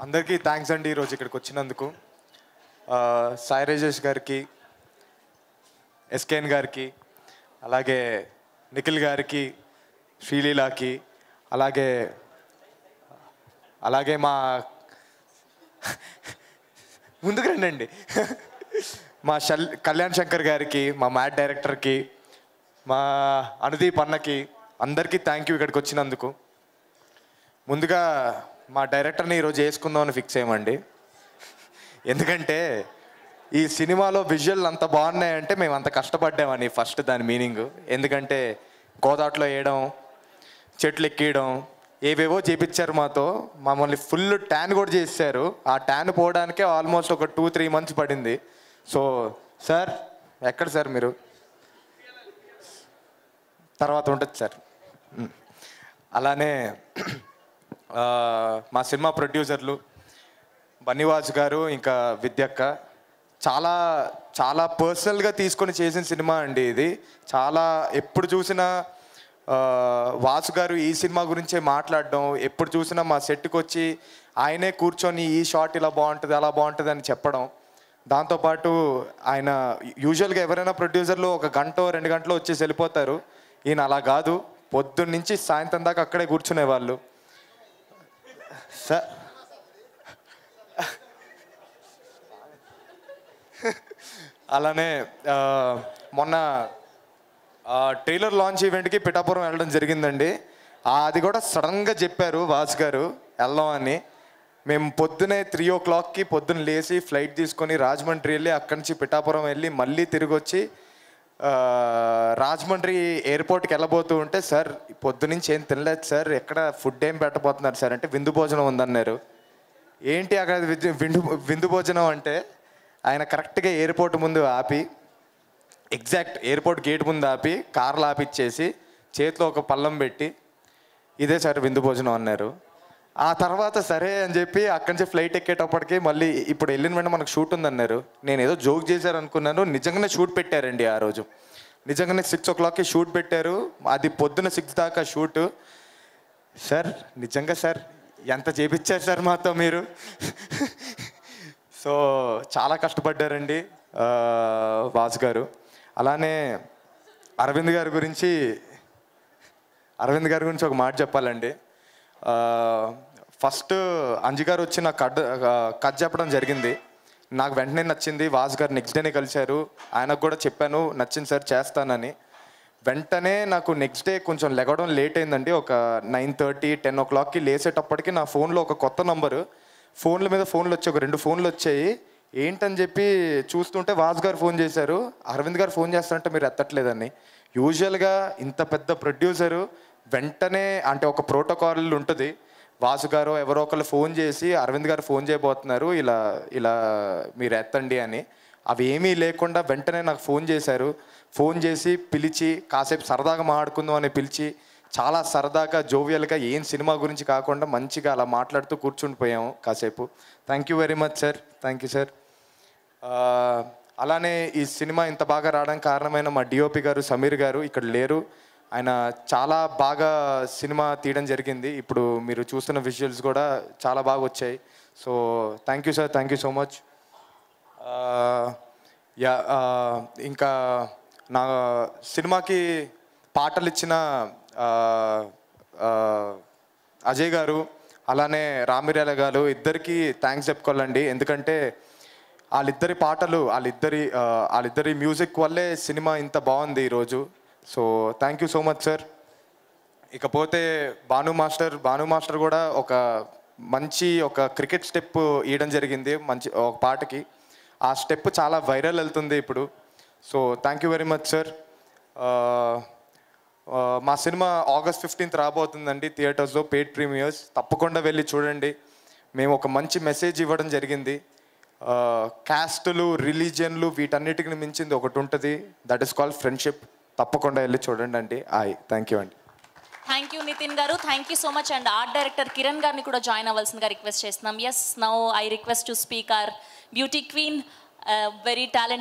అందరికీ థ్యాంక్స్ అండి ఈరోజు ఇక్కడికి వచ్చినందుకు. సాయి రాజేష్ గారికి, ఎస్కేఎన్ గారికి, అలాగే నిఖిల్ గారికి, శ్రీలీలాకి, అలాగే మా ముందుకు రండి మా కళ్యాణ్ శంకర్ గారికి, మా మ్యాట్ డైరెక్టర్కి, మా అనుదీప్ అన్నకి, అందరికీ థ్యాంక్ యూ ఇక్కడికి వచ్చినందుకు. ముందుగా మా డైరెక్టర్ని ఈరోజు వేసుకుందామని ఫిక్స్ అయ్యామండి. ఎందుకంటే ఈ సినిమాలో విజువల్ అంత బాగున్నాయంటే మేము అంత కష్టపడ్డామని ఫస్ట్ దాని మీనింగ్. ఎందుకంటే గోదాట్లో వేయడం, చెట్లు ఎక్కియడం, ఏవేవో చేపించారు మాతో. మమ్మల్ని ఫుల్ ట్యాన్ కూడా చేశారు. ఆ ట్యాన్ పోవడానికే ఆల్మోస్ట్ ఒక 2-3 months పడింది. సో సార్ ఎక్కడ సార్ మీరు? తర్వాత ఉంటుంది సార్. అలానే మా సినిమా ప్రొడ్యూసర్లు బన్నీవాస్ గారు, ఇంకా విద్యక్క, చాలా చాలా పర్సనల్గా తీసుకొని చేసిన సినిమా అండి ఇది. చాలా ఎప్పుడు చూసినా వాసు గారు ఈ సినిమా గురించే మాట్లాడడం, ఎప్పుడు చూసినా మా సెట్కి వచ్చి ఆయనే కూర్చొని ఈ షాట్ ఇలా బాగుంటుంది, అలా బాగుంటుంది అని చెప్పడం. దాంతోపాటు ఆయన యూజువల్గా ఎవరైనా ప్రొడ్యూసర్లు 1 గంట 2 గంటలు వచ్చేసి వెళ్ళిపోతారు. ఈయన అలా కాదు, పొద్దున్న నుంచి సాయంత్రం దాకా అక్కడే కూర్చునేవాళ్ళు. సార్ అలానే మొన్న ట్రైలర్ లాంచ్ ఈవెంట్కి పిఠాపురం వెళ్ళడం జరిగిందండి. అది కూడా సడన్గా చెప్పారు వాసు గారు వెళ్దాం అని. మేము పొద్దునే 3 o'clockకి పొద్దున్న లేచి ఫ్లైట్ తీసుకొని రాజమండ్రి వెళ్ళి అక్కడి నుంచి పిఠాపురం వెళ్ళి మళ్ళీ తిరిగి వచ్చి రాజమండ్రి ఎయిర్పోర్ట్కి వెళ్ళబోతూ ఉంటే, సార్ పొద్దునుంచి ఏం తినలేదు సార్, ఎక్కడ ఫుడ్ ఏం పెట్టబోతున్నారు సార్ అంటే విందు భోజనం ఉందన్నారు. ఏంటి అక్కడ విందు భోజనం అంటే, ఆయన కరెక్ట్గా ఎయిర్పోర్ట్ ముందు ఆపి, ఎగ్జాక్ట్ ఎయిర్పోర్ట్ గేట్ ముందు ఆపి కార్లు ఆపిచ్చేసి చేతిలో ఒక పళ్ళం పెట్టి ఇదే సార్ విందు భోజనం అన్నారు. ఆ తర్వాత సరే అని చెప్పి అక్కడి నుంచి ఫ్లైట్ ఎక్కేటప్పటికి మళ్ళీ ఇప్పుడు వెళ్ళిన వెంటనే మనకు షూట్ ఉందన్నారు. నేను ఏదో జోక్ చేశారు అనుకున్నాను, నిజంగానే షూట్ పెట్టారండి ఆ రోజు. నిజంగానే 6 o'clockకి షూట్ పెట్టారు. అది పొద్దున 6 దాకా షూటు. సార్ నిజంగా సార్ ఎంత చేపించారు సార్ మాతో మీరు. సో చాలా కష్టపడ్డారండి వాసు గారు. అలానే అరవింద్ గారి గురించి ఒక మాట చెప్పాలండి. ఫస్ట్ అంజి గారు వచ్చి నాకు కట్ చెప్పడం జరిగింది. నాకు వెంటనే నచ్చింది. వాసు గారు నెక్స్ట్ డేనే కలిశారు. ఆయనకు కూడా చెప్పాను నచ్చింది సార్ చేస్తానని. వెంటనే నాకు నెక్స్ట్ డే కొంచెం లెగడం లేట్ అయిందండి. ఒక 9:30, 10 o'clockకి లేసేటప్పటికి నా ఫోన్లో ఒక కొత్త నంబరు, ఫోన్ల మీద ఫోన్లు వచ్చాయి, ఒక 2 ఫోన్లు వచ్చాయి. ఏంటని చెప్పి చూస్తుంటే వాసు గారు ఫోన్ చేశారు. అరవింద్ గారు ఫోన్ చేస్తారంటే మీరు ఎత్తట్లేదని. యూజువల్గా ఇంత పెద్ద ప్రొడ్యూసరు వెంటనే అంటే ఒక ప్రోటోకాల్ ఉంటుంది. వాసు గారు ఎవరో ఒకళ్ళు ఫోన్ చేసి అరవింద్ గారు ఫోన్ చేయబోతున్నారు, ఇలా మీరు ఎత్తండి అని. అవి ఏమీ లేకుండా వెంటనే నాకు ఫోన్ చేశారు. ఫోన్ చేసి పిలిచి కాసేపు సరదాగా మాట్లాడుకుందాం అని పిలిచి చాలా సరదాగా జోవియల్గా ఏం సినిమా గురించి కాకుండా మంచిగా అలా మాట్లాడుతూ కూర్చుండిపోయాము కాసేపు. Thank you very much sir. Thank you sir. అలానే ఈ సినిమా ఇంత బాగా రావడానికి కారణమైన మా డిఓపి గారు సమీర్ గారు ఇక్కడ లేరు. ఆయన చాలా బాగా సినిమా తీయడం జరిగింది. ఇప్పుడు మీరు చూస్తున్న విజువల్స్ కూడా చాలా బాగా వచ్చాయి. So thank you sir. Thank you so much. ఇంకా నా సినిమాకి పాటలు ఇచ్చిన అజయ్ గారు, అలానే రామిర్యాల గారు, ఇద్దరికి థ్యాంక్స్ చెప్పుకోవాలండి. ఎందుకంటే వాళ్ళిద్దరి పాటలు, వాళ్ళిద్దరి మ్యూజిక్ వల్లే సినిమా ఇంత బాగుంది ఈరోజు. So thank you so much sir. ఇకపోతే భాను మాస్టర్ కూడా ఒక క్రికెట్ స్టెప్ ఇవ్వడం జరిగింది మంచి ఒక పాటకి. ఆ స్టెప్ చాలా వైరల్ వెళ్తుంది ఇప్పుడు. So thank you very much sir. మా సినిమా August 15th రాబోతుందండి థియేటర్స్లో, పెయిడ్ ప్రీమియర్స్. తప్పకుండా వెళ్ళి చూడండి. మేము ఒక మంచి మెసేజ్ ఇవ్వడం జరిగింది. క్యాస్టులు, రిలీజియన్లు వీటన్నిటిని మించింది ఒకటి ఉంటుంది, దట్ ఈస్ కాల్డ్ ఫ్రెండ్షిప్. తప్పకుండా వెళ్ళి చూడండి అండి. థ్యాంక్ యూ అండి. థ్యాంక్ యూ నితిన్ గారు. Thank you so much. And art director Kiran గారిని కూడా జాయిన్ అవ్వాల్సిందిగా రిక్వెస్ట్ చేస్తున్నాం. Yes, now I request to speak our beauty queen, very talent